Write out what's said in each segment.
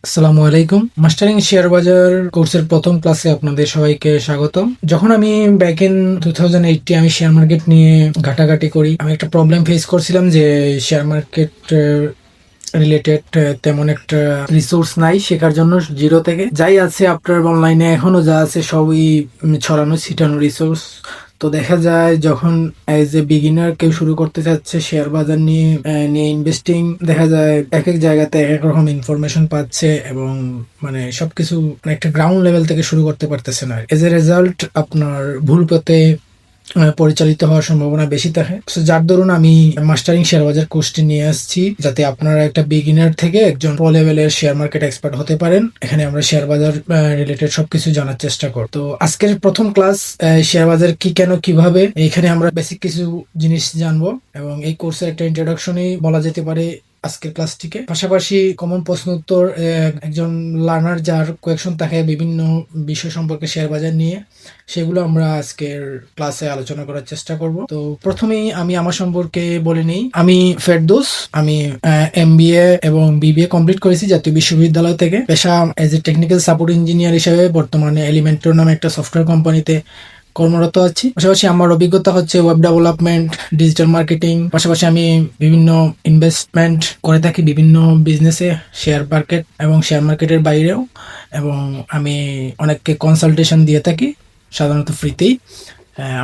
আসসালামু আলাইকুম। Mastering share বাজার কোর্সের প্রথম ক্লাসে আপনাদের সবাইকে স্বাগতম। যখন আমি ব্যাক ইন 2008 আমি শেয়ার মার্কেট নিয়ে ঘাটাঘাটি করি, আমি একটা প্রবলেম ফেস করছিলাম যে শেয়ার মার্কেট রিলেটেড তেমন একটা রিসোর্স নাই শেখার জন্য। জিরো থেকে যাই আছে আপনার অনলাইনে এখনো যা আছে সবই ছড়ানো ছিটানো রিসোর্স। তো দেখা যায় যখন এজ এ বিগিনার কেউ শুরু করতে চাচ্ছে শেয়ার বাজার নিয়ে ইনভেস্টিং, দেখা যায় এক এক জায়গাতে এক এক রকম ইনফরমেশন পাচ্ছে এবং মানে সবকিছু একটা গ্রাউন্ড লেভেল থেকে শুরু করতে পারতেছে না। এজ এ রেজাল্ট আপনার ভুল পথে পরিচালিত হওয়ার সম্ভাবনা বেশি থাকে। So, যার দরুন আমি মাস্টারিং শেয়ার বাজার কোর্সটি নিয়ে আসছি যাতে আপনারা একটা বিগিনার থেকে একজন প্রো লেভেলের শেয়ার মার্কেট এক্সপার্ট হতে পারেন। এখানে আমরা শেয়ার বাজার রিলেটেড সবকিছু জানার চেষ্টা করব। তো আজকের প্রথম ক্লাস শেয়ার বাজার কি, কেন, কিভাবে, এখানে আমরা বেসিক কিছু জিনিস জানবো এবং এই কোর্সের একটা ইন্ট্রোডাকশনই বলা যেতে পারে আজকের ক্লাসটিকে। পাশাপাশি কমন প্রশ্ন উত্তর, একজন লার্নার যার কোয়েকশন থাকে বিভিন্ন বিষয় সম্পর্কে শেয়ার বাজার নিয়ে, সেগুলো আমরা আজকের ক্লাসে আলোচনা করার চেষ্টা করব। তো প্রথমেই আমি আমার সম্পর্কে বলে নিই। আমি ফেরদৌস, আমি এমবিএ এবং বিবিএ কমপ্লিট করেছি জাতীয় বিশ্ববিদ্যালয় থেকে। পেশা as a technical support engineer হিসেবে বর্তমানে এলিমেন্টর নামে একটা সফটওয়্যার কোম্পানিতে কর্মরত আছি। পাশাপাশি আমার অভিজ্ঞতা হচ্ছে ওয়েব ডেভেলপমেন্ট, ডিজিটাল মার্কেটিং। পাশাপাশি আমি বিভিন্ন ইনভেস্টমেন্ট করে থাকি বিভিন্ন বিজনেসে, শেয়ার মার্কেট এবং শেয়ার মার্কেটের বাইরেও, এবং আমি অনেককে কনসালটেশন দিয়ে থাকি সাধারণত ফ্রিতেই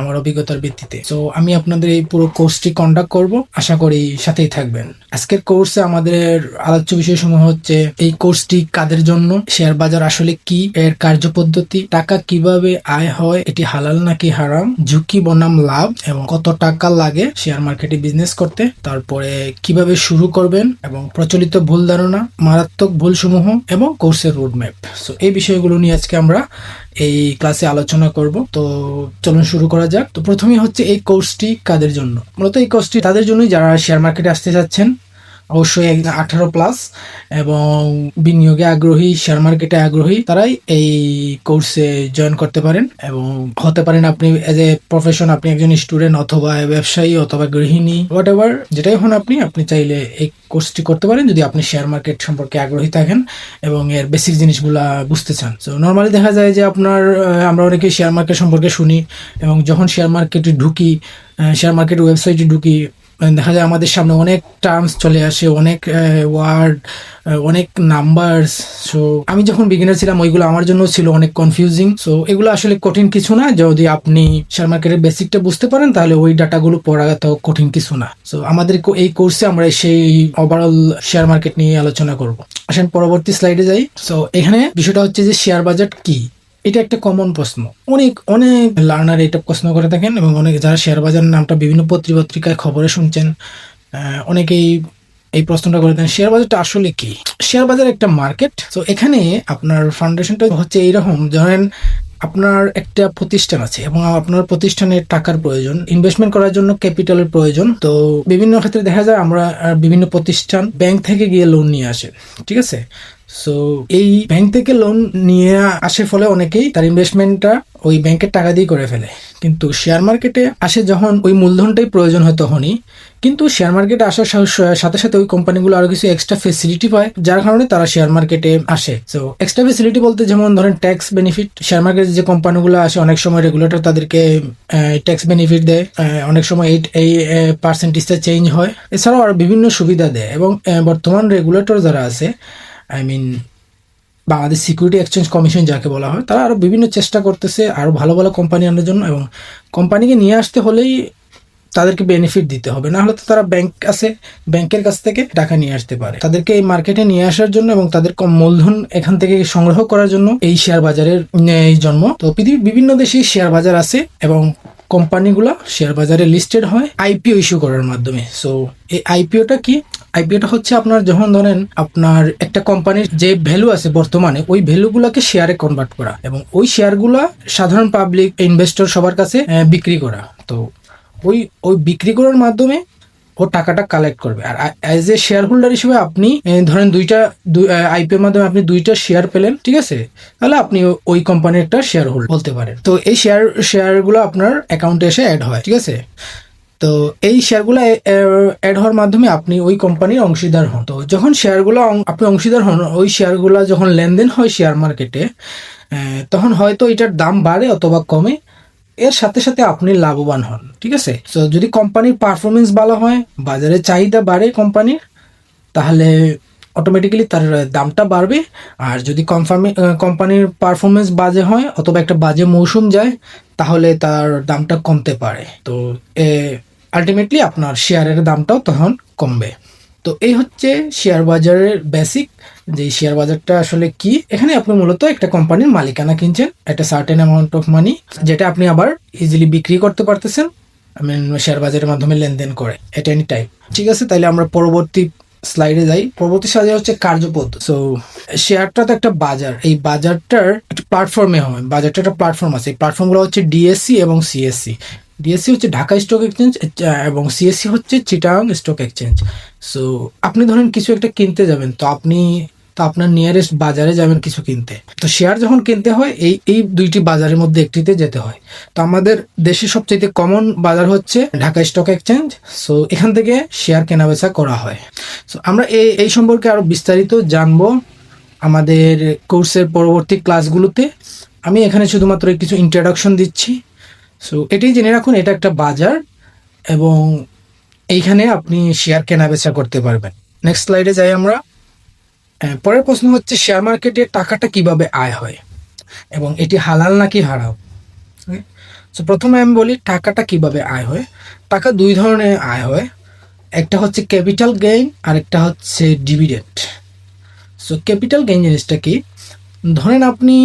আমার অভিজ্ঞতার ভিত্তিতে। সো আমি আপনাদের এই পুরো কোর্সটি কন্ডাক্ট করব, আশা করি সাথেই থাকবেন। আজকের কোর্সে আমাদের আলোচ্য বিষয়সমূহ হচ্ছে এই কোর্সটি কাদের জন্য, শেয়ার বাজার আসলে কি, এর কার্যপদ্ধতি, টাকা কিভাবে আয় হয়, এটি হালাল নাকি হারাম, ঝুঁকি বনাম লাভ এবং কত টাকা লাগে শেয়ার মার্কেটে বিজনেস করতে, তারপরে কিভাবে শুরু করবেন এবং প্রচলিত ভুল ধারণা, মারাত্মক ভুলসমূহ এবং কোর্সের রোডম্যাপ। সো এই বিষয়গুলো নিয়ে আজকে আমরা এই ক্লাসে আলোচনা করব। তো চলুন শুরু করা যাক। তো প্রথমেই হচ্ছে এই কোর্সটি কাদের জন্য। মূলত এই কোর্সটি তাদের জন্যই যারা শেয়ার মার্কেটে আসতে চাচ্ছেন, অবশ্যই 18+ এবং বিনিয়োগে আগ্রহী, শেয়ার মার্কেটে আগ্রহী, তারাই এই কোর্সে জয়েন করতে পারেন এবং হতে পারেন আপনি এজ এ প্রফেশন, আপনি একজন স্টুডেন্ট অথবা ব্যবসায়ী অথবা গৃহিণী, হোয়াট এভার যেটাই হন আপনি চাইলে এই কোর্সটি করতে পারেন যদি আপনি শেয়ার মার্কেট সম্পর্কে আগ্রহী থাকেন এবং এর বেসিক জিনিসগুলা বুঝতে চান। তো নর্মালি দেখা যায় যে আমরা অনেকেই শেয়ার মার্কেট সম্পর্কে শুনি এবং যখন শেয়ার মার্কেটে ঢুকি, শেয়ার মার্কেট ওয়েবসাইটে ঢুকি, দেখা যায় আমাদের সামনে অনেক টার্মস চলে আসে, অনেক ওয়ার্ড, অনেক নাম্বারস। সো আমি যখন বিগিনার ছিলাম ওইগুলো আমার জন্য ছিল অনেক কনফিউজিং। সো এগুলো আসলে কঠিন কিছু না, যদি আপনি শেয়ার মার্কেটের বেসিকটা বুঝতে পারেন তাহলে ওই ডাটাগুলো পড়া তো কঠিন কিছু না। সো আমাদের এই কোর্সে আমরা সেই ওভারঅল শেয়ার মার্কেট নিয়ে আলোচনা করব। আসেন পরবর্তী স্লাইডে যাই। সো এখানে বিষয়টা হচ্ছে যে শেয়ার বাজার কি, এটা একটা কমন প্রশ্ন। অনেক অনেক লার্নার এটা প্রশ্ন করে থাকেন এবং অনেক যারা শেয়ার বাজার নামটা বিভিন্ন পত্রিকায় খবরে শুনছেন, অনেকেই এই প্রশ্নটা করে দেন, শেয়ার বাজারটা আসলে কি? শেয়ার বাজার একটা মার্কেট। তো এখানে আপনার ফাউন্ডেশনটা হচ্ছে এইরকম, ধরেন আপনার একটা প্রতিষ্ঠান আছে এবং আপনার প্রতিষ্ঠানের টাকার প্রয়োজন, ইনভেস্টমেন্ট করার জন্য ক্যাপিটালের প্রয়োজন। তো বিভিন্ন ক্ষেত্রে দেখা যায় আমরা বিভিন্ন প্রতিষ্ঠান ব্যাংক থেকে গিয়ে লোন নিয়ে আসে, ঠিক আছে? সো এই ব্যাংক থেকে লোন নিয়ে আসে ফলে অনেকেই তার ইনভেস্টমেন্টটা ওই ব্যাংকের টাকা দিয়ে করে ফেলে, কিন্তু শেয়ার মার্কেটে আসে যখন ওই মূলধনটাই প্রয়োজন হয় তখনই। কিন্তু শেয়ার মার্কেটে আসার সাথে সাথে ওই কোম্পানিগুলো আরো কিছু এক্সট্রা ফেসিলিটি পায় যার কারণে তারা শেয়ার মার্কেটে আসে। তো এক্সট্রা ফেসিলিটি বলতে যেমন ধরেন ট্যাক্স বেনিফিট, শেয়ার মার্কেটে যে কোম্পানিগুলো আসে অনেক সময় রেগুলেটর তাদেরকে ট্যাক্স বেনিফিট দেয়, অনেক সময় এই পার্সেন্টেজটা চেঞ্জ হয়, এছাড়াও আরো বিভিন্ন সুবিধা দেয়। এবং বর্তমান রেগুলেটর যারা আছে, I mean Bangladesh Securities Exchange Commission যাকে বলা হয়, তারা আরো বিভিন্ন চেষ্টা করতেছে আরো ভালো ভালো কোম্পানি আনার জন্য, এবং কোম্পানিকে নিয়ে আসতে হলেই তাদেরকে বেনিফিট দিতে হবে, না হলে তো তারা ব্যাংকের কাছ থেকে টাকা নিয়ে আসতে পারে। তাদেরকে এই মার্কেটে নিয়ে আসার জন্য এবং তাদের কম মূলধন এখান থেকে সংগ্রহ করার জন্য এই শেয়ার বাজারের এই জন্ম। তো পৃথিবীর বিভিন্ন দেশে শেয়ার বাজার আছে এবং কোম্পানিগুলো শেয়ার বাজারে লিস্টেড হয় আইপিও ইস্যু করার মাধ্যমে। সো এই আইপিওটা কি? আইপিওটা হচ্ছে আপনার যখন ধরেন আপনার একটা কোম্পানির যে ভ্যালু আছে বর্তমানে, ওই ভ্যালুগুলোকে শেয়ারে কনভার্ট করা এবং ওই শেয়ারগুলা সাধারণ পাবলিক ইনভেস্টর সবার কাছে বিক্রি করা। তো ওই বিক্রি করার মাধ্যমে ও টাকাটা কালেক্ট করবে। আর অ্যাজ এ শেয়ার হোল্ডার হিসেবে আপনি ধরেন আইপিওর মাধ্যমে আপনি 2টা শেয়ার পেলেন, ঠিক আছে? তাহলে আপনি ওই কোম্পানির একটা শেয়ার হোল্ডার বলতে পারেন। তো এই শেয়ারগুলো আপনার অ্যাকাউন্টে এসে অ্যাড হয়, ঠিক আছে? তো তো এই শেয়ারগুলো অ্যাড হওয়ার মাধ্যমে আপনি ওই কোম্পানির অংশীদার হন। তো যখন শেয়ারগুলো আপনি অংশীদার হন, ওই শেয়ারগুলো যখন লেনদেন হয় শেয়ার মার্কেটে, তখন হয়তো এটার দাম বাড়ে অথবা কমে, এর সাথে সাথে আপনি লাভবান হন। ঠিক আছে, তো যদি কোম্পানির পারফরমেন্স ভালো হয়, বাজারে চাহিদা বাড়ে কোম্পানির, তাহলে অটোমেটিক্যালি তার দামটা বাড়বে। আর যদি কোম্পানির পারফরমেন্স বাজে হয় অথবা একটা বাজে মৌসুম যায়, তাহলে তার দামটা কমতে পারে। তো আলটিমেটলি আপনার শেয়ারের দামটাও তখন কমবে। তো এই হচ্ছে শেয়ার বাজারের বেসিক, যে শেয়ার বাজারটা আসলে কি। এখানে আপনি মূলত একটা কোম্পানির মালিকানা কিনছেন, একটা সার্টেন অ্যামাউন্ট অফ মানি, যেটা আপনি আবার ইজিলি বিক্রি করতে পারতেছেন শেয়ার বাজারের মাধ্যমে লেনদেন করে এট এনি টাইম। ঠিক আছে, তাহলে আমরা পরবর্তী স্লাইডে যাই। পরবর্তী স্লাইডে হচ্ছে কার্যপদ্ধতি। সো শেয়ারটা তো একটা বাজার, এই বাজারটার একটা প্ল্যাটফর্মে হয়, বাজারটা একটা প্ল্যাটফর্ম আছে। এই প্ল্যাটফর্মগুলো হচ্ছে ডিএসসি এবং সিএসসি। ডিএসসি হচ্ছে ঢাকা স্টক এক্সচেঞ্জ এবং সিএসসি হচ্ছে চিটাগাং স্টক এক্সচেঞ্জ। সো আপনি ধরেন কিছু একটা কিনতে যাবেন, তো আপনার নিয়ারেস্ট বাজারে যাবেন কিছু কিনতে। তো শেয়ার যখন কিনতে হয় এই দুইটি বাজারের মধ্যে একটিতে যেতে হয়। তো আমাদের দেশে সবচেয়ে কমন বাজার হচ্ছে ঢাকা স্টক এক্সচেঞ্জ। সো এখান থেকে শেয়ার কেনাবেচা করা হয়। সো আমরা এই সম্পর্কে আরো বিস্তারিত জানবো আমাদের কোর্সের পরবর্তী ক্লাসগুলোতে। আমি এখানে শুধুমাত্র কিছু ইন্ট্রোডাকশন দিচ্ছি। সো এটাই জেনে রাখুন, এটা একটা বাজার এবং এইখানে আপনি শেয়ার কেনাবেচা করতে পারবেন। নেক্সট স্লাইডে যাই আমরা। পরের প্রশ্ন হচ্ছে শেয়ার মার্কেটে টাকাটা কিভাবে আয় হয় এবং এটি হালাল নাকি হারাম। সো প্রথমে আমি বলি টাকাটা কিভাবে আয় হয়। টাকা দুই ধরনের আয় হয়, একটা হচ্ছে ক্যাপিটাল গেইন আর একটা হচ্ছে ডিভিডেন্ড। সো ক্যাপিটাল গেইন জিনিসটা কি, ধরেন আপনি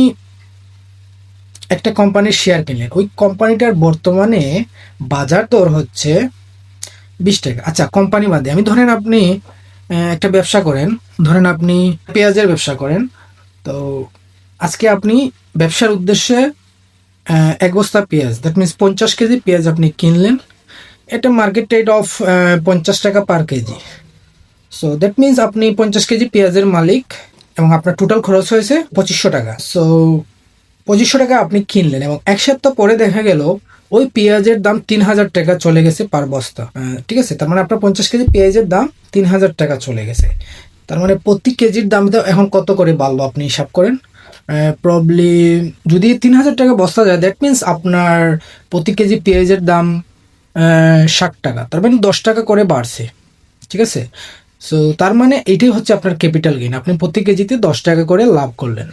একটা কোম্পানির শেয়ার কিনলেন, ওই কোম্পানিটার বর্তমানে বাজার দর হচ্ছে 20 টাকা। আচ্ছা, কোম্পানি বাদে আমি ধরেন আপনি একটা ব্যবসা করেন, ধরেন আপনি পেঁয়াজের ব্যবসা করেন। তো আজকে আপনি ব্যবসার উদ্দেশ্যে এক বস্তা পেঁয়াজ, দ্যাট মিনস 50 কেজি পেঁয়াজ আপনি কিনলেন। এটা মার্কেট রেট অফ 50 টাকা পার কেজি। সো দ্যাট মিনস আপনি 50 কেজি পেঁয়াজের মালিক এবং আপনার টোটাল খরচ হয়েছে 2500 টাকা। সো 2500 টাকা আপনি কিনলেন এবং এক সপ্তাহ পরে দেখা গেল ওই পেঁয়াজের দাম 3000 টাকা চলে গেছে পার বস্তা। ঠিক আছে, তার মানে আপনার 50 কেজি পেঁয়াজের দাম 3000 টাকা চলে গেছে। তার মানে প্রতি কেজির দামটা এখন কত করে বাড়লো আপনি হিসাব করেন। প্রবলি যদি 3000 টাকা বস্তা যায়, দ্যাট মিনস আপনার প্রতি কেজি পেঁয়াজের দাম 60 টাকা, তার মানে 10 টাকা করে বাড়ছে। ঠিক আছে, সো তার মানে এটাই হচ্ছে আপনার ক্যাপিটাল গেইন, আপনি প্রতি কেজিতে 10 টাকা করে লাভ করলেন।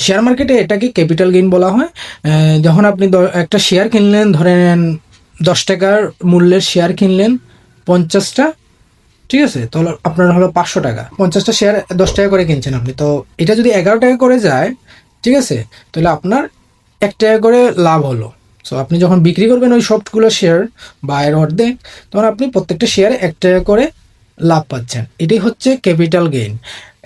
শেয়ার মার্কেটে এটাকে ক্যাপিটাল গেইন বলা হয়। যখন আপনি একটা শেয়ার কিনলেন, ধরেন 10 টাকার মূল্যের শেয়ার কিনলেন 50টা, ঠিক আছে, তাহলে আপনার হলো 500 টাকা। 50টা শেয়ার 10 টাকা করে কিনছেন আপনি, তো এটা যদি 11 টাকা করে যায়, ঠিক আছে, তাহলে আপনার 1 টাকা করে লাভ হলো। সো আপনি যখন বিক্রি করবেন ওই সবগুলো শেয়ার বা এর অর্ধেক, তখন আপনি প্রত্যেকটা শেয়ারে 1 টাকা করে লাভ পাচ্ছেন। এটাই হচ্ছে ক্যাপিটাল গেইন।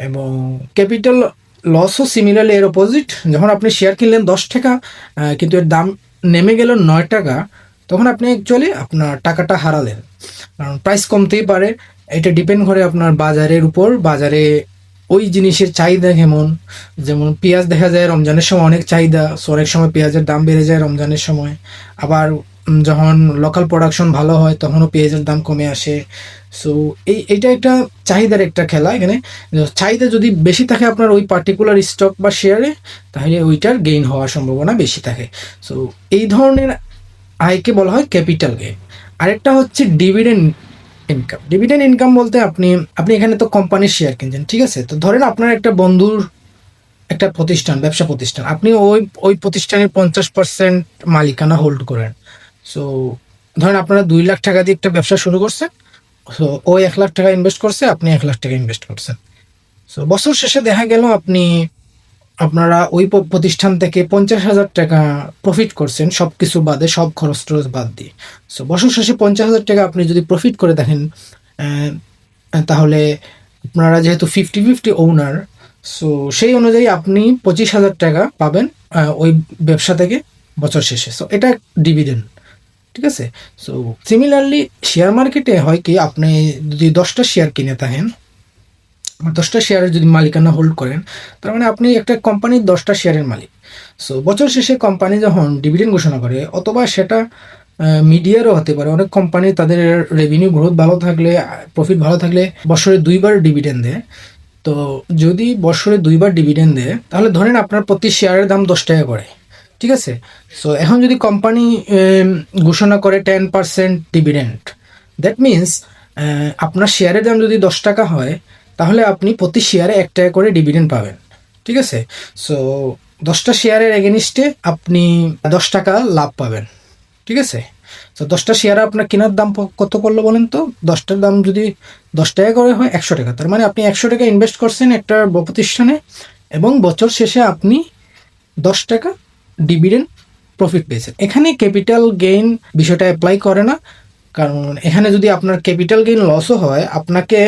এবং ক্যাপিটাল লসও সিমিলারলি এর অপোজিট। যখন আপনি শেয়ার কিনলেন 10 টাকা, কিন্তু এর দাম নেমে গেল 9 টাকা, তখন আপনি অ্যাকচুয়ালি আপনার টাকাটা হারালেন। কারণ প্রাইস কমতেই পারে, এটা ডিপেন্ড করে আপনার বাজারের উপর, বাজারে ওই জিনিসের চাহিদা কেমন। যেমন পেঁয়াজ দেখা যায় রমজানের সময় অনেক চাহিদা, সো অনেক সময় পেঁয়াজের দাম বেড়ে যায় রমজানের সময়। আবার যখন লোকাল প্রোডাকশন ভালো হয় তখনও পেঁয়াজের দাম কমে আসে। সো এইটা একটা চাহিদার একটা খেলা। এখানে চাহিদা যদি বেশি থাকে আপনার ওই পার্টিকুলার স্টক বা শেয়ারে, তাহলে ওইটার গেইন হওয়ার সম্ভাবনা বেশি থাকে। সো এই ধরনের আয়কে বলা হয় ক্যাপিটাল গেইন। আরেকটা হচ্ছে ডিভিডেন্ড ইনকাম। ডিভিডেন্ড ইনকাম বলতে আপনি এখানে তো কোম্পানির শেয়ার কিনছেন, ঠিক আছে, তো ধরেন আপনার একটা বন্ধুর একটা প্রতিষ্ঠান, ব্যবসা প্রতিষ্ঠান, আপনি ওই প্রতিষ্ঠানের 50% মালিকানা হোল্ড করেন। সো ধরেন আপনারা 2 লাখ টাকা দিয়ে একটা ব্যবসা শুরু করছেন। সো ওই 1 লাখ টাকা ইনভেস্ট করছে, আপনি 1 লাখ টাকা ইনভেস্ট করছেন। সো বছর শেষে দেখা গেল আপনারা ওই প্রতিষ্ঠান থেকে 50,000 টাকা প্রফিট করছেন, সব কিছু বাদে, সব খরচ টরচ বাদ দিয়ে। সো বছর শেষে 50,000 টাকা আপনি যদি প্রফিট করে দেখেন, তাহলে আপনারা যেহেতু 50-50 ওনার, সো সেই অনুযায়ী আপনি 25,000 টাকা পাবেন ওই ব্যবসা থেকে বছর শেষে। সো এটা ডিভিডেন্ড, ঠিক আছে। সো সিমিলারলি শেয়ার মার্কেটে হয় কি, আপনি যদি 10টা শেয়ার কিনে থাকেন, 10টা শেয়ারের যদি মালিকানা হোল্ড করেন, তার মানে আপনি একটা কোম্পানির 10টা শেয়ারের মালিক। সো বছর শেষে কোম্পানি যখন ডিভিডেন্ড ঘোষণা করে, অথবা সেটা মিডিয়ারও হতে পারে। অনেক কোম্পানি তাদের রেভিনিউ গ্রোথ ভালো থাকলে, প্রফিট ভালো থাকলে বছরে 2বার ডিভিডেন্ড দেয়। তো যদি বছরে 2বার ডিভিডেন্ড দেয়, তাহলে ধরেন আপনার প্রতি শেয়ারের দাম 10 টাকা করে, ঠিক আছে। সো এখন যদি কোম্পানি ঘোষণা করে 10% ডিভিডেন্ড, দ্যাট মিনস আপনার শেয়ারের দাম যদি 10 টাকা হয়, তাহলে আপনি প্রতি শেয়ারে 1 টাকা করে ডিভিডেন্ড পাবেন, ঠিক আছে। সো 10টা শেয়ারের এগেনিস্টে আপনি 10 টাকা লাভ পাবেন, ঠিক আছে। তো 10টা শেয়ার আপনার কেনার দাম কত পড়লো বলেন তো? 10টার দাম যদি 10 টাকা করে হয়, 100 টাকা। তার মানে আপনি 100 টাকা ইনভেস্ট করছেন একটা প্রতিষ্ঠানে, এবং বছর শেষে আপনি 10 টাকা ডিভিডেন্ড প্রফিট পেয়েছেন। এখানে ক্যাপিটাল গেইন বিষয়টা অ্যাপ্লাই করে না, কারণ এখানে যদি আপনার ক্যাপিটাল গেইন লসও হয়, আপনাকে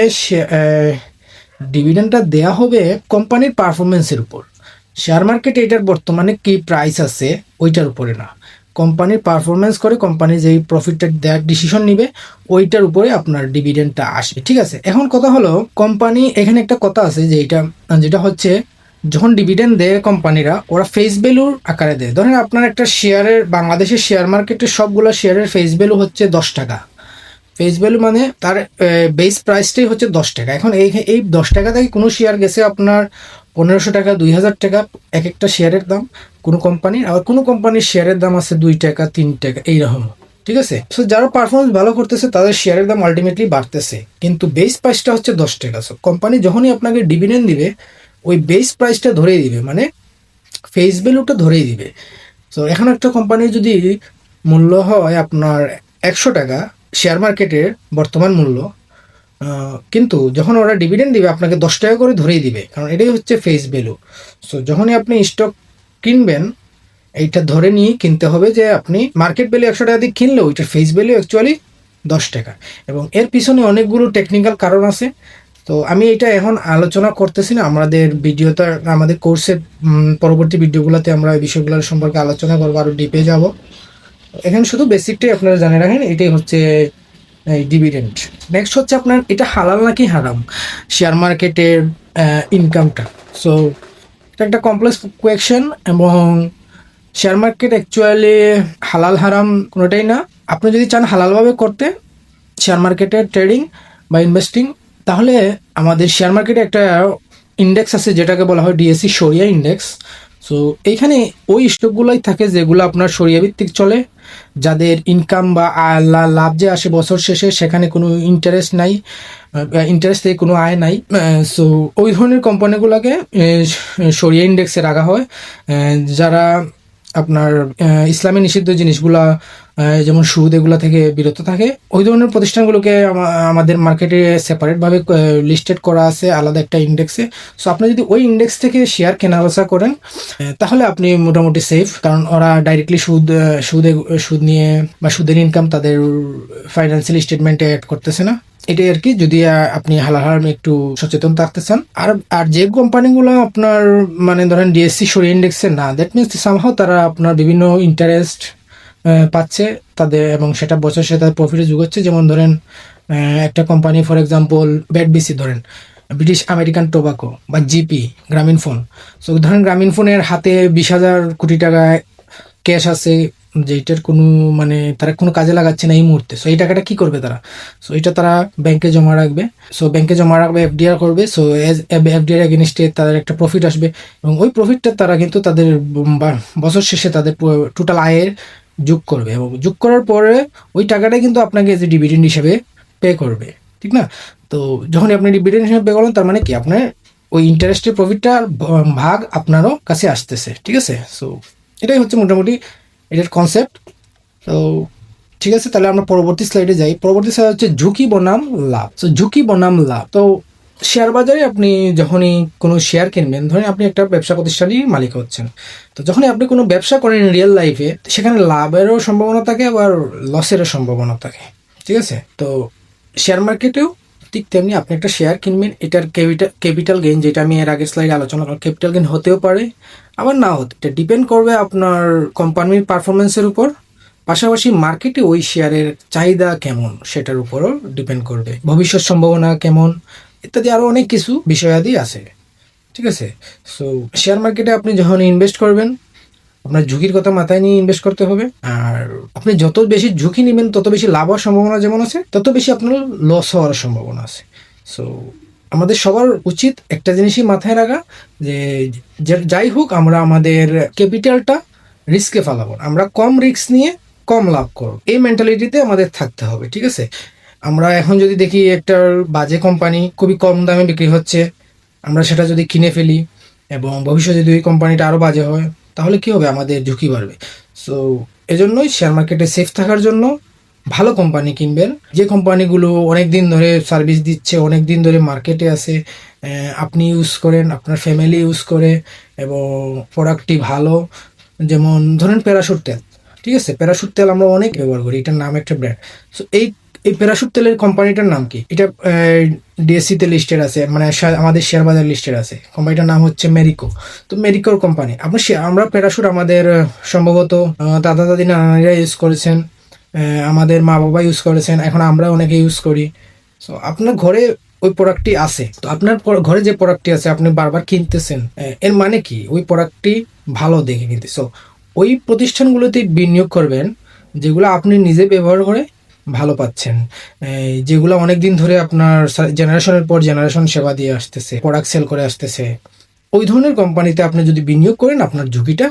ডিভিডেন্ডটা দেয়া হবে কোম্পানির পারফরমেন্সের উপর। শেয়ার মার্কেটে এটার বর্তমানে কি প্রাইস আছে ওইটার উপরে না, কোম্পানির পারফরমেন্স করে কোম্পানি যেই প্রফিটটা দেওয়ার ডিসিশন নিবে ওইটার উপরে আপনার ডিভিডেন্ডটা আসবে, ঠিক আছে। এখন কথা হলো, কোম্পানি এখানে একটা কথা আছে যে যেটা হচ্ছে, যখন ডিভিডেন্ড দেয় কোম্পানিরা, ওরা ফেস ভ্যালুর আকারে দেয়। ধরেন আপনার একটা শেয়ারের, বাংলাদেশের শেয়ার মার্কেটের সবগুলো শেয়ারের ফেস ভ্যালু হচ্ছে 10 টাকা। ফেস ভ্যালু মানে তার বেস প্রাইসটাই হচ্ছে 10 টাকা। এখন এই 10 টাকা থেকে কোনো শেয়ার গেছে আপনার 1500 টাকা, 2000 টাকা এক একটা শেয়ারের দাম কোনো কোম্পানির। আবার কোনো কোম্পানির শেয়ারের দাম আছে 2 টাকা, 3 টাকা এইরকম, ঠিক আছে। সো যারা পারফরমেন্স ভালো করতেছে তাদের শেয়ারের দাম আলটিমেটলি বাড়তেছে, কিন্তু বেস প্রাইসটা হচ্ছে 10 টাকা। সো কোম্পানি যখনই আপনাকে ডিভিডেন্ড দিবে, ওই বেস প্রাইসটা ধরেই দিবে, মানে ফেস ভ্যালুটা ধরেই দিবে। তো এখন একটা কোম্পানির যদি মূল্য হয় আপনার 100 টাকা, শেয়ার মার্কেটের বর্তমান মূল্য, কিন্তু যখন ওরা ডিভিডেন্ড দিবে আপনাকে 10 টাকা করে ধরেই দিবে, কারণ এটাই হচ্ছে ফেস ভ্যালু। সো যখনই আপনি স্টক কিনবেন, এইটা ধরে নিয়ে কিনতে হবে যে আপনি মার্কেট ভ্যালু 100 টাকা দিয়ে কিনলেও ওইটার ফেস ভ্যালু অ্যাকচুয়ালি 10 টাকা। এবং এর পিছনে অনেকগুলো টেকনিক্যাল কারণ আছে। তো আমি এটা এখন আলোচনা করতেছি না, আমাদের ভিডিওটা, আমাদের কোর্সের পরবর্তী ভিডিওগুলোতে আমরা এই বিষয়গুলোর সম্পর্কে আলোচনা করবো, আরও ডিপে যাব। এখানে শুধু বেসিকটাই আপনারা জানে রাখেন, এটাই হচ্ছে এই ডিভিডেন্ড। নেক্সট হচ্ছে আপনার এটা হালাল নাকি হারাম, শেয়ার মার্কেটের ইনকামটা। সো এটা একটা কমপ্লেক্স কোয়েশ্চেন, এবং শেয়ার মার্কেট অ্যাকচুয়ালি হালাল হারাম কোনোটাই না। আপনি যদি চান হালালভাবে করতে শেয়ার মার্কেটের ট্রেডিং বা ইনভেস্টিং, তাহলে আমাদের শেয়ার মার্কেটে একটা ইন্ডেক্স আছে যেটাকে বলা হয় ডিএসসি শরিয়া ইন্ডেক্স। সো এইখানে ওই স্টকগুলোই থাকে যেগুলো আপনার শরিয়া ভিত্তিক চলে, যাদের ইনকাম বা লাভ যে আসে বছর শেষে সেখানে কোনো ইন্টারেস্ট নাই, ইন্টারেস্ট থেকে কোনো আয় নাই। সো ওই ধরনের কোম্পানিগুলোকে শরিয়া ইন্ডেক্সে রাখা হয়। যারা আপনার ইসলামী নিষিদ্ধ জিনিসগুলা যেমন সুদ এগুলা থেকে বিরত থাকে, ওই ধরনের প্রতিষ্ঠানগুলোকে আমাদের মার্কেটে সেপারেটভাবে লিস্টেড করা আছে আলাদা একটা ইন্ডেক্সে। সো আপনি যদি ওই ইন্ডেক্স থেকে শেয়ার কেনাবেচা করেন, তাহলে আপনি মোটামুটি সেফ, কারণ ওরা ডাইরেক্টলি সুদ নিয়ে বা সুদের ইনকাম তাদের ফাইন্যান্সিয়াল স্টেটমেন্টে অ্যাড করতেছে না। এটাই আর কি, যদি আপনি হালাল একটু সচেতন থাকতে চান। আর যে কোম্পানিগুলো আপনার মানে ধরেন ডিএসসি শরিয়া ইন্ডেক্সে না, দ্যাট মিনস সামহাও তারা আপনার বিভিন্ন ইন্টারেস্ট পাচ্ছে তাদের, এবং সেটা বছর সে তাদের প্রফিটে যোগাচ্ছে। যেমন ধরেন একটা কোম্পানি ফর এক্সাম্পল BATBC ধরেন, ব্রিটিশ আমেরিকান টোবাকো বা জিপি, গ্রামীণ ফোন। সো ধরেন গ্রামীণ ফোনের হাতে 20,000 কোটি টাকা ক্যাশ আছে, যেটার কোনো মানে তারা কোনো কাজে লাগাচ্ছে না এই মুহূর্তে। সো এই টাকাটা কি করবে তারা? সো এটা তারা ব্যাংকে জমা রাখবে। সো ব্যাংকে জমা রাখবে, এফডিআর করবে। সো এফডিআর এগেনস্টে তাদের একটা প্রফিট আসবে, এবং ওই প্রফিটটা তারা কিন্তু তাদের বছর শেষে তাদের টোটাল আয়ের যোগ করবে, এবং যোগ করার পরে ওই টাকাটাই কিন্তু আপনাকে যে ডিভিডেন্ড হিসেবে পে করবে, ঠিক না? তো যখন আপনি ডিভিডেন্ড হিসেবে পে করলেন, তার মানে কি আপনার ওই ইন্টারেস্টের প্রফিটটার ভাগ আপনারও কাছে আসতেছে, ঠিক আছে। সো এটাই হচ্ছে মোটামুটি এটার কনসেপ্ট। তো ঠিক আছে, তাহলে আমরা পরবর্তী স্লাইডে যাই। পরবর্তী স্লাইড হচ্ছে ঝুঁকি বনাম লাভ। তো ঝুঁকি বনাম লাভ, তো শেয়ার বাজারে আপনি যখনই কোনো শেয়ার কিনবেন, ধরেন আপনি একটা ব্যবসা প্রতিষ্ঠানই মালিক হচ্ছেন। তো যখনই আপনি কোনো ব্যবসা করেন রিয়েল লাইফে, সেখানে লাভেরও সম্ভাবনা থাকে, আবার লসেরও সম্ভাবনা থাকে, ঠিক আছে। তো শেয়ার মার্কেটেও ঠিক তেমনি আপনি একটা শেয়ার কিনবেন, এটার ক্যাপিটাল গেইন, যেটা আমি এর আগের স্লাইডে আলোচনা করলাম, ক্যাপিটাল গেইন হতেও পারে আবার না হতে, এটা ডিপেন্ড করবে আপনার কোম্পানির পারফরমেন্সের উপর, পাশাপাশি মার্কেটে ওই শেয়ারের চাহিদা কেমন সেটার উপরও ডিপেন্ড করবে, ভবিষ্যৎ সম্ভাবনা কেমন ইত্যাদি আরও অনেক কিছু বিষয়াদি আছে, ঠিক আছে। সো শেয়ার মার্কেটে আপনি যখন ইনভেস্ট করবেন, আপনার ঝুঁকির কথা মাথায় নিয়ে ইনভেস্ট করতে হবে। আর আপনি যত বেশি ঝুঁকি নেবেন তত বেশি লাভ হওয়ার সম্ভাবনা যেমন আছে, তত বেশি আপনার লস হওয়ার সম্ভাবনা আছে। সো আমাদের সবার উচিত একটা জিনিসই মাথায় রাখা, যে যাই হোক আমরা আমাদের ক্যাপিটালটা রিস্কে ফেলাবো, আমরা কম রিস্ক নিয়ে কম লাভ করব, এই মেন্টালিটিতে আমাদের থাকতে হবে। ঠিক আছে, আমরা এখন যদি দেখি একটা বাজে কোম্পানি খুবই কম দামে বিক্রি হচ্ছে, আমরা সেটা যদি কিনে ফেলি এবং ভবিষ্যতে যদি ওই কোম্পানিটা আরও বাজে হয়, তাহলে কি হবে, আমাদের ঝুঁকি বাড়বে। সো এজন্যই শেয়ার মার্কেটে সেফ থাকার জন্য ভালো কোম্পানি কিনবেন, যে কোম্পানিগুলো অনেক দিন ধরে সার্ভিস দিচ্ছে, অনেক দিন ধরে মার্কেটে আছে, আপনি ইউজ করেন, আপনার ফ্যামিলি ইউজ করে এবং প্রোডাক্টটি ভালো। যেমন ধরেন প্যারাশুট তেল, ঠিক আছে, প্যারাশুট তেল আমরা অনেক ব্যবহার করি, এটার নাম একটা ব্র্যান্ড। সো এই এই প্যারাশুট তেলের কোম্পানিটার নাম কি, এটা ডিএসসি তে লিস্টেড আছে, মানে আমাদের শেয়ার বাজার লিস্টেড আছে, কোম্পানিটার নাম হচ্ছে মেরিকো। তো মেরিকোর কোম্পানি আমরা প্যারাশুট আমাদের সম্ভবত দাদা দাদি নানারা ইউজ করেছেন, আমাদের মা বাবা ইউজ করেছেন, এখন আমরা অনেকে ইউজ করি। সো আপনার ঘরে ওই প্রোডাক্টটি আছে, তো আপনার ঘরে যে প্রোডাক্টটি আছে আপনি বারবার কিনতেছেন, এর মানে কি ওই প্রোডাক্টটি ভালো দেখে কিনতে। সো ওই প্রতিষ্ঠানগুলোতে বিনিয়োগ করবেন যেগুলো আপনি নিজে ব্যবহার করে ভালো পাচ্ছেন, যেগুলো অনেক দিন ধরে আপনার জেনারেশনের পর জেনারেশন সেবা দিয়ে আসতেছে, প্রোডাক্ট সেল করে আসতেছে, ওই ধরনের কোম্পানিতে আপনি যদি বিনিয়োগ করেন আপনার ঝুঁকিটা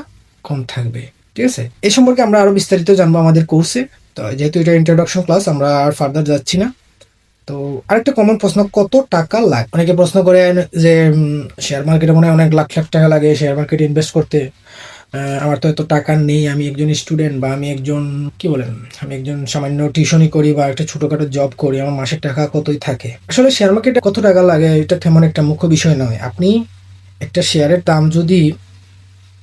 কম থাকবে। ঠিক আছে, এই সম্পর্কে আমরা আরো বিস্তারিত জানবো আমাদের কোর্সে। তো যেহেতু এটা ইন্ট্রোডাকশন ক্লাস, আমরা আর ফার্দার যাচ্ছি না। তো আরেকটা কমন প্রশ্ন, কত টাকা লাগে? অনেকে প্রশ্ন করে যে শেয়ার মার্কেটে মনে হয় অনেক লাখ লাখ টাকা লাগে শেয়ার মার্কেটে ইনভেস্ট করতে, আমার তো এত টাকা নেই, আমি একজন স্টুডেন্ট, বা আমি একজন কি বলেন, আমি একজন সামান্য টিউশনই করি বা একটা ছোটখাটো জব করি, আমার মাসের টাকা কতই থাকে। আসলে শেয়ার মার্কেটে কত টাকা লাগে এটা তেমন একটা মুখ্য বিষয় নয়। আপনি একটা শেয়ারের দাম যদি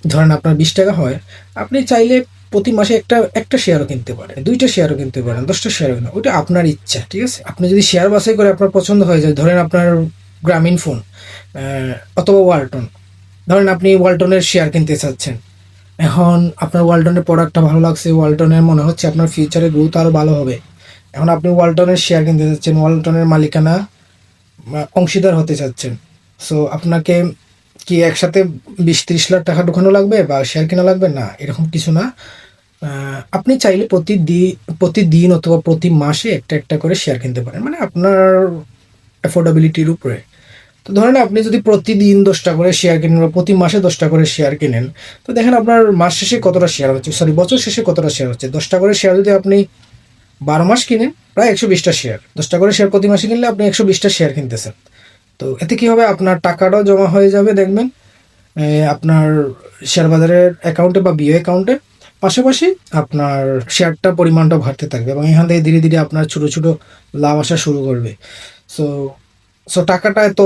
ধরেন আপনার 20 টাকা হয়, আপনি চাইলে প্রতি মাসে একটা একটা শেয়ারও কিনতে পারেন, 2টা শেয়ারও কিনতে পারেন, 10টা শেয়ারও কিনতে, ওটা আপনার ইচ্ছা। ঠিক আছে, আপনি যদি শেয়ার বাছাই করে আপনার পছন্দ হয়ে যায়, ধরেন আপনার গ্রামীণ ফোন অথবা ওয়ালটন, ধরেন আপনি ওয়ালটনের শেয়ার কিনতে চাচ্ছেন, এখন আপনার ওয়ালটনের প্রোডাক্টটা ভালো লাগছে, ওয়ালটনের মনে হচ্ছে আপনার ফিউচারে গ্রোথ আরও ভালো হবে, এখন আপনি ওয়ালটনের শেয়ার কিনতে চাচ্ছেন, ওয়ালটনের মালিকানা অংশীদার হতে চাচ্ছেন। সো আপনাকে কি একসাথে 20-30 লাখ টাকা ঢোকানো লাগবে বা শেয়ার কেনা লাগবে? না, এরকম কিছু না। আপনি চাইলে প্রতিদিন অথবা প্রতি মাসে একটা একটা করে শেয়ার কিনতে পারেন, মানে আপনার অ্যাফোর্ডেবিলিটির উপরে। তো ধরেন আপনি যদি প্রতিদিন 10টা করে শেয়ার কেনেন বা প্রতি মাসে 10টা করে শেয়ার কেনেন, তো দেখেন আপনার মাস শেষে কতটা শেয়ার হচ্ছে, সরি বছর শেষে কতটা শেয়ার হচ্ছে। 10টা করে শেয়ার যদি আপনি 12 মাস কিনেন, প্রায় 120টা শেয়ার, 10টা করে শেয়ার প্রতি মাসে কিনলে আপনি 120টা শেয়ার কিনতেছেন। তো এতে কি হবে, আপনার টাকাটাও জমা হয়ে যাবে, দেখবেন আপনার শেয়ার বাজারের অ্যাকাউন্টে বা বিও অ্যাকাউন্টে, পাশাপাশি আপনার শেয়ারটার পরিমাণটা বাড়তে থাকবে এবং এখান থেকে ধীরে ধীরে আপনার ছোটো ছোটো লাভ আসা শুরু করবে। সো সো টাকাটা এত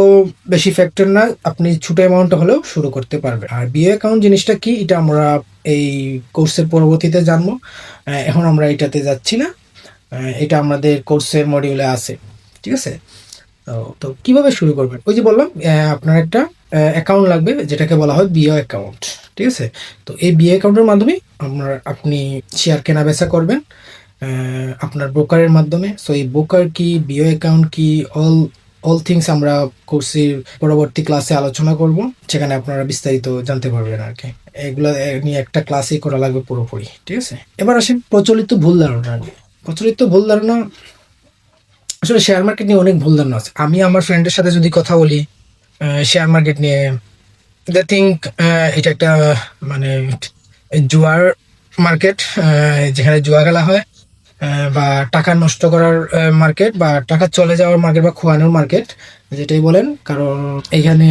বেশি ফ্যাক্টর না, আপনি ছোটো অ্যামাউন্টে হলেও শুরু করতে পারবেন। আর বিও অ্যাকাউন্ট জিনিসটা কি, এটা আমরা এই কোর্সের পরবর্তীতে জানবো, এখন আমরা এটাতে যাচ্ছি না, এটা আমাদের কোর্সের মডিউলে আছে। ঠিক আছে, তো কিভাবে শুরু করবেন, ওই যে বললাম আপনার একটা অ্যাকাউন্ট লাগবে যেটাকে বলা হয় বিও অ্যাকাউন্ট। ঠিক আছে, তো এই বিও অ্যাকাউন্টের মাধ্যমে আপনি শেয়ার কেনা বেচা করবেন আপনার ব্রোকারের মাধ্যমে। সো এই ব্রোকার কি, বিও অ্যাকাউন্ট কি, অল থিংস আমরা কোর্সের পরবর্তী ক্লাসে আলোচনা করব, সেখানে আপনারা বিস্তারিত জানতে পারবেন আর কি। এগুলো নিয়ে একটা ক্লাসই করা লাগবে পুরোপুরি। ঠিক আছে, এবার আসেন প্রচলিত ভুল ধারণা নিয়ে। প্রচলিত ভুল ধারণা, আসলে শেয়ার মার্কেট নিয়ে অনেক ভুল ধারণা আছে। আমি আমার ফ্রেন্ডের সাথে যদি কথা বলি শেয়ার মার্কেট নিয়ে, দে থিঙ্ক এটা একটা মানে জুয়ার মার্কেট, যেখানে জুয়া খেলা হয়, বা টাকা নষ্ট করার মার্কেট, বা টাকা চলে যাওয়ার মার্কেট, বা খোয়ানোর মার্কেট, যেটাই বলেন। কারণ এখানে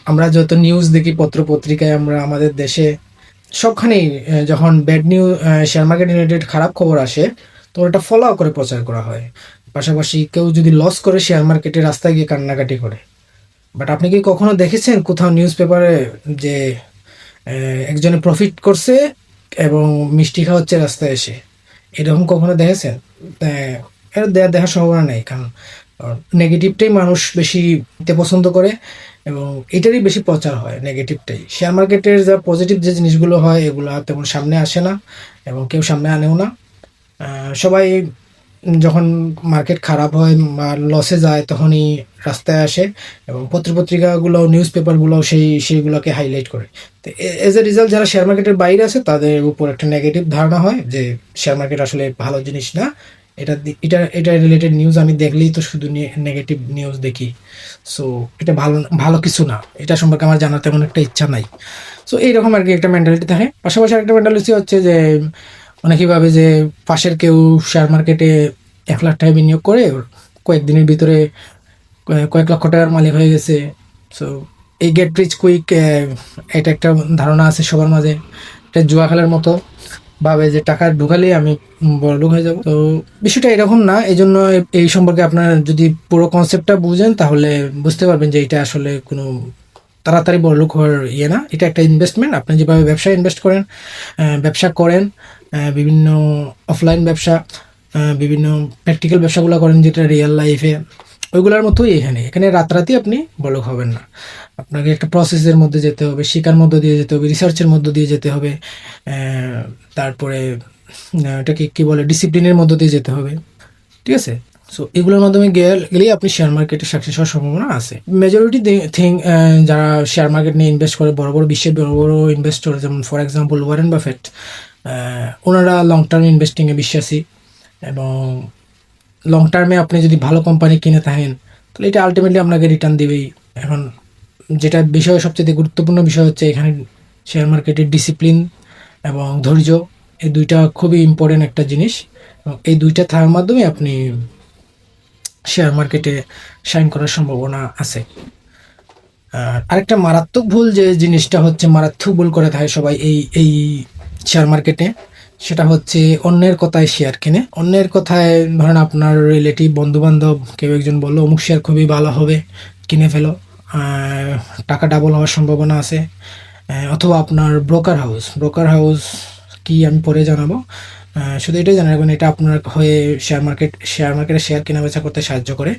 আমরা যত নিউজ দেখি পত্র পত্রিকায়, আমরা আমাদের দেশে সবখানেই যখন bad news, share market related খারাপ খবর আসে, তো ওটা ফলো করে প্রচার করা হয়। পাশাপাশি কেউ যদি লস করে শেয়ার মার্কেটে, রাস্তায় গিয়ে কান্নাকাটি করে। বাট আপনি কি কখনো দেখেছেন কোথাও নিউজ পেপারে যে একজনে প্রফিট করছে এবং মিষ্টি খাওয়াচ্ছে রাস্তায় এসে? এরকম কখনো দেখেছেন? এটা দেখার সম্ভাবনা নেই, কারণ নেগেটিভটাই মানুষ বেশি দিতে পছন্দ করে এবং এটারই বেশি প্রচার হয়, নেগেটিভটাই। শেয়ার মার্কেটের যা পজিটিভ যে জিনিসগুলো হয়, এগুলো তেমন সামনে আসে না এবং কেউ সামনে আনেও না। সবাই যখন মার্কেট খারাপ হয় বা লসে যায় তখনই রাস্তায় আসে এবং পত্রপত্রিকাগুলো নিউজ পেপারগুলো সেইগুলোকে হাইলাইট করে। তো এজ এ রেজাল্ট যারা শেয়ার মার্কেটের বাইরে আছে তাদের উপর একটা নেগেটিভ ধারণা হয় যে শেয়ার মার্কেট আসলে ভালো জিনিস না। এটা রিলেটেড নিউজ আমি দেখলেই তো শুধু নেগেটিভ নিউজ দেখি। সো এটা ভালো ভালো কিছু না, এটা সম্পর্কে আমার জানার তেমন একটা ইচ্ছা নাই। সো এইরকম আর কি একটা মেন্টালিটি থাকে। পাশাপাশি আরেকটা মেন্টালিটি হচ্ছে যে অনেকেই ভাবে যে পাশের কেউ শেয়ার মার্কেটে 1 লাখ টাকা বিনিয়োগ করে কয়েকদিনের ভিতরে কয়েক লক্ষ টাকার মালিক হয়ে গেছে। সো এই গেট রিচ কুইক, এটা একটা ধারণা আছে সবার মাঝে। এটা জুয়া খেলার মতো, ভাবে যে টাকা ঢুকালেই আমি বড়লোক হয়ে যাব। তো বিষয়টা এরকম না। এই জন্য এই সম্পর্কে আপনার যদি পুরো কনসেপ্টটা বুঝেন তাহলে বুঝতে পারবেন যে এটা আসলে কোনো তাড়াতাড়ি বড়লোক হওয়ার ইয়ে না। এটা একটা ইনভেস্টমেন্ট। আপনি যেভাবে ব্যবসায় ইনভেস্ট করেন, ব্যবসা করেন, বিভিন্ন অফলাইন ব্যবসা, বিভিন্ন প্র্যাকটিক্যাল ব্যবসাগুলো করেন যেটা রিয়েল লাইফে, ওইগুলোর মতোই এখানে রাতারাতি আপনি বড়লোক হবেন না। আপনাকে একটা প্রসেসের মধ্যে যেতে হবে, শিকার মধ্য দিয়ে যেতে হবে, রিসার্চের মধ্য দিয়ে যেতে হবে, তারপরে এটাকে কী বলে, ডিসিপ্লিনের মধ্য দিয়ে যেতে হবে, ঠিক আছে? সো এগুলোর মাধ্যমে গেলেই আপনি শেয়ার মার্কেটে সাকসেস হওয়ার সম্ভাবনা আছে। মেজরিটি থিং যারা শেয়ার মার্কেট নিয়ে ইনভেস্ট করে, বড় বড় বিশ্বের বড় বড় ইনভেস্টর, যেমন ফর এক্সাম্পল ওয়ারেন বাফেট, ওনারা লং টার্ম ইনভেস্টিংয়ে বিশ্বাসী এবং লং টার্মে আপনি যদি ভালো কোম্পানি কিনে থাকেন তাহলে এটা আলটিমেটলি আপনাকে রিটার্ন দিবেই। এখন যেটা বিষয়, সবচেয়ে গুরুত্বপূর্ণ বিষয় হচ্ছে এখানে শেয়ার মার্কেটের ডিসিপ্লিন এবং ধৈর্য, এই দুইটা খুবই ইম্পর্টেন্ট একটা জিনিস। এবং এই দুইটা থাকার মাধ্যমে আপনি শেয়ার মার্কেটে শাইন করার সম্ভাবনা আছে। আরেকটা মারাত্মক ভুল, যে জিনিসটা হচ্ছে মারাত্মক ভুল করে থাকে সবাই এই শেয়ার মার্কেটে, সেটা হচ্ছে অন্যের কথায় শেয়ার কিনে। অন্যের কথায় ধরেন আপনার রিলেটিভ, বন্ধুবান্ধব কেউ একজন বললো অমুক শেয়ার খুবই ভালো হবে, কিনে ফেলো, টাকা ডাবল হওয়ার সম্ভাবনা আছে। অথবা আপনার ব্রোকার হাউস কি আমি পরে জানাবো। শুধু এটাই জানা রাখবেন, এটা আপনার হয়ে শেয়ার মার্কেটে শেয়ার কেনা বেচা করতে সাহায্য করে।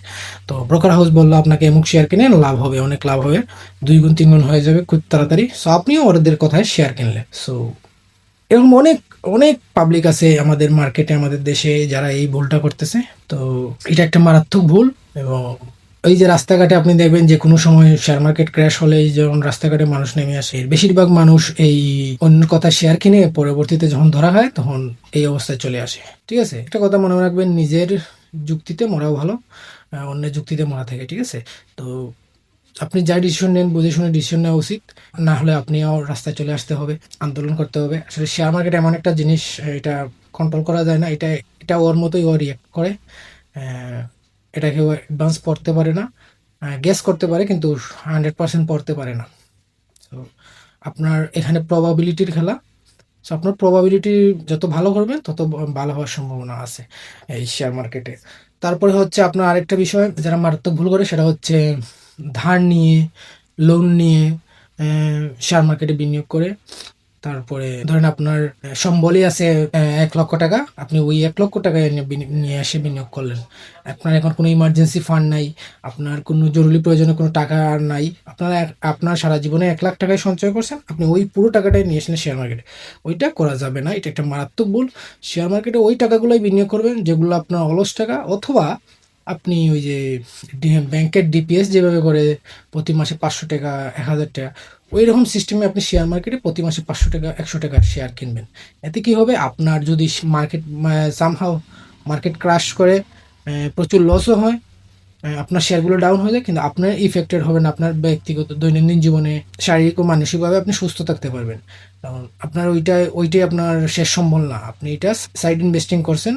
তো ব্রোকার হাউস বললো আপনাকে অমুক শেয়ার কিনে লাভ হবে, অনেক লাভ হবে, 2 গুণ 3 গুণ হয়ে যাবে খুব তাড়াতাড়ি। সো আপনিও ওদের কথায় শেয়ার কিনলেন। সো এরকম অনেক অনেক পাবলিক আছে আমাদের মার্কেটে, আমাদের দেশে, যারা এই ভুলটা করতেছে। তো এটা একটা মারাত্মক ভুল। এবং ওই যে রাস্তাঘাটে আপনি দেখবেন যে কোনো সময় শেয়ার মার্কেট ক্র্যাশ হলেই যখন রাস্তাঘাটে মানুষ নেমে আসে, বেশিরভাগ মানুষ এই অন্যের কথা শেয়ার কিনে পরবর্তীতে যখন ধরা হয় তখন এই অবস্থায় চলে আসে। ঠিক আছে, একটা কথা মনে রাখবেন, নিজের যুক্তিতে মরাও ভালো অন্যের যুক্তিতে মরা থেকে। ঠিক আছে, তো আপনি যা ডিসিশন নেন বুঝে শুনে ডিসিশন নেওয়া উচিত, না হলে আপনিও রাস্তায় চলে আসতে হবে, আন্দোলন করতে হবে। আসলে শেয়ার মার্কেট এমন একটা জিনিস, এটা কন্ট্রোল করা যায় না। এটা ওর মতোই ও রিয়াক্ট করে। এটা কেউ অ্যাডভান্স পড়তে পারে না, গেস করতে পারে কিন্তু 100% পড়তে পারে না। তো আপনার এখানে প্রবাবিলিটির খেলা। সো আপনার প্রবাবিলিটি যত ভালো করবেন তত ভালো হওয়ার সম্ভাবনা আছে এই শেয়ার মার্কেটে। তারপরে হচ্ছে আপনার আরেকটা বিষয় যারা মারাত্মক ভুল করে, সেটা হচ্ছে ধার নিয়ে, লোন নিয়ে শেয়ার মার্কেটে বিনিয়োগ করে। তারপরে ধরেন আপনার সম্বলই আছে 1 লক্ষ টাকা, আপনি ওই 1 লক্ষ টাকা নিয়ে এসে বিনিয়োগ করলেন। আপনার এখন কোনো ইমার্জেন্সি ফান্ড নাই, আপনার কোনো জরুরি প্রয়োজনে কোনো টাকা আর নাই, আপনার সারা জীবনে 1 লাখ টাকায় সঞ্চয় করছেন, আপনি ওই পুরো টাকাটাই নিয়ে এসেছেন শেয়ার মার্কেটে। ওইটা করা যাবে না, এটা একটা মারাত্মক ভুল। শেয়ার মার্কেটে ওই টাকাগুলোই বিনিয়োগ করবেন যেগুলো আপনার অলস টাকা, অথবা আপনি ওই যে ব্যাংকের ডিপিএস যেভাবে করে প্রতি মাসে 500 টাকা, 1000 টাকা, ওই রকম সিস্টেমে আপনি শেয়ার মার্কেটে প্রতি মাসে 500 টাকা, 100 টাকার শেয়ার কিনবেন। এতে কি হবে, আপনার যদি সামহাও মার্কেট ক্রাশ করে, প্রচুর লসও হয়, আপনার শেয়ারগুলো ডাউন হয়ে যায়, কিন্তু আপনার ইফেক্টেড হবে না। আপনার ব্যক্তিগত দৈনন্দিন জীবনে শারীরিক ও মানসিকভাবে আপনি সুস্থ থাকতে পারবেন। কারণ আপনার ওইটাই আপনার শেষ সম্বল না। আপনি এটা সাইড ইনভেস্টিং করছেন,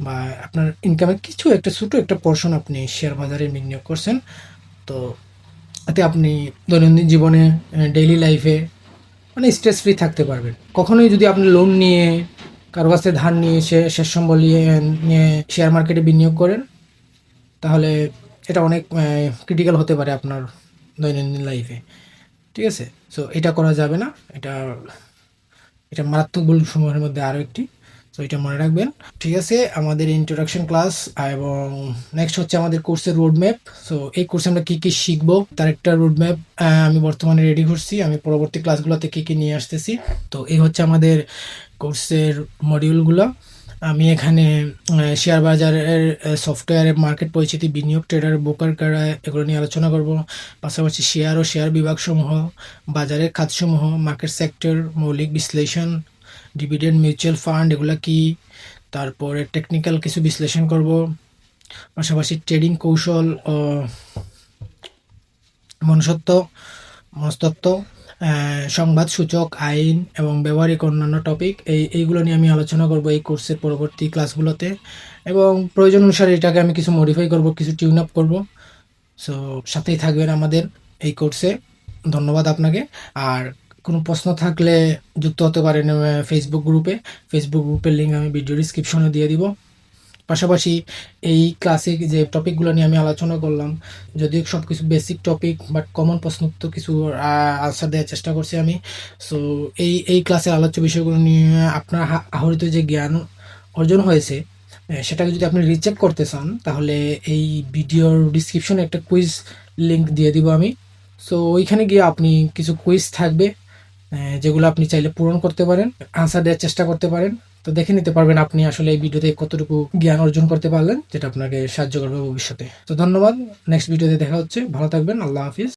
বা আপনার ইনকামের কিছু একটা ছোটো একটা পোর্শন আপনি শেয়ার বাজারে বিনিয়োগ করছেন। তো এতে আপনি দৈনন্দিন জীবনে, ডেইলি লাইফে মানে স্ট্রেস ফ্রি থাকতে পারবেন। কখনোই যদি আপনি লোন নিয়ে, কারো কাছে ধার নিয়ে, শেষ সম্বল নিয়ে শেয়ার মার্কেটে বিনিয়োগ করেন, তাহলে এটা অনেক ক্রিটিক্যাল হতে পারে আপনার দৈনন্দিন লাইফে। ঠিক আছে, সো এটা করা যাবে না। এটা মারাত্মক ভুল সমূহের মধ্যে আরও একটি। সো এটা মনে রাখবেন। ঠিক আছে, আমাদের ইন্ট্রোডাকশন ক্লাস এবং নেক্সট হচ্ছে আমাদের কোর্সের রোড ম্যাপ। সো এই কোর্সে আমরা কী কী শিখবো তার একটা রোড ম্যাপ আমি বর্তমানে রেডি করছি। আমি পরবর্তী ক্লাসগুলোতে কী কী নিয়ে আসতেছি। তো এই হচ্ছে আমাদের কোর্সের মডিউলগুলো। আমি এখানে শেয়ার বাজারের সফটওয়্যারের মার্কেট পরিচিতি, বিনিয়োগ, ট্রেডার, ব্রোকার কারা, এগুলো নিয়ে আলোচনা করব। পাশাপাশি শেয়ার ও শেয়ার বিভাগসমূহ, বাজারের খাতসমূহ, মার্কেট সেক্টর, মৌলিক বিশ্লেষণ, ডিভিডেন্ড, মিউচুয়াল ফান্ড এগুলা কি, তারপরে টেকনিক্যাল কিছু বিশ্লেষণ করব। পাশাপাশি ট্রেডিং কৌশল ও মনসত্ব মনস্তত্ত্ব, সংবাদ সূচক, আইন এবং ব্যবহারিক অন্যান্য টপিক, এইগুলো নিয়ে আমি আলোচনা করব এই কোর্সের পরবর্তী ক্লাসগুলোতে। এবং প্রয়োজন অনুসারে এটাকে আমি কিছু মডিফাই করব, কিছু টিউন আপ করব। সো সাথেই থাকবেন আমাদের এই কোর্সে। ধন্যবাদ আপনাকে। আর কোনো প্রশ্ন থাকলে যুক্ত হতে পারেন ফেসবুক গ্রুপের লিঙ্ক আমি ভিডিও ডিসক্রিপশনে দিয়ে দিব। পাশাপাশি এই ক্লাসে যে টপিকগুলো নিয়ে আমি আলোচনা করলাম, যদিও সব কিছু বেসিক টপিক, বাট কমন প্রশ্ন তো কিছু আনসার দেওয়ার চেষ্টা করছি আমি। সো এই ক্লাসের আলোচ্য বিষয়গুলো নিয়ে আপনার আহরিত যে জ্ঞান অর্জন হয়েছে, সেটাকে যদি আপনি রিচেক করতে চান, তাহলে এই ভিডিওর ডিসক্রিপশনে একটা কুইজ লিঙ্ক দিয়ে দিব আমি। সো ওইখানে গিয়ে আপনি কিছু কুইজ থাকবে, যেগুলো আপনি চাইলে পূরণ করতে পারেন, আনসার দেওয়ার চেষ্টা করতে পারেন। তো দেখে নিতে পারবেন আপনি আসলে এই ভিডিওতে কতটুকু জ্ঞান অর্জন করতে পারলেন, যেটা আপনাকে সাহায্য করবে ভবিষ্যতে। তো ধন্যবাদ। নেক্সট ভিডিওতে দেখা হচ্ছে। ভালো থাকবেন। আল্লাহ হাফিজ।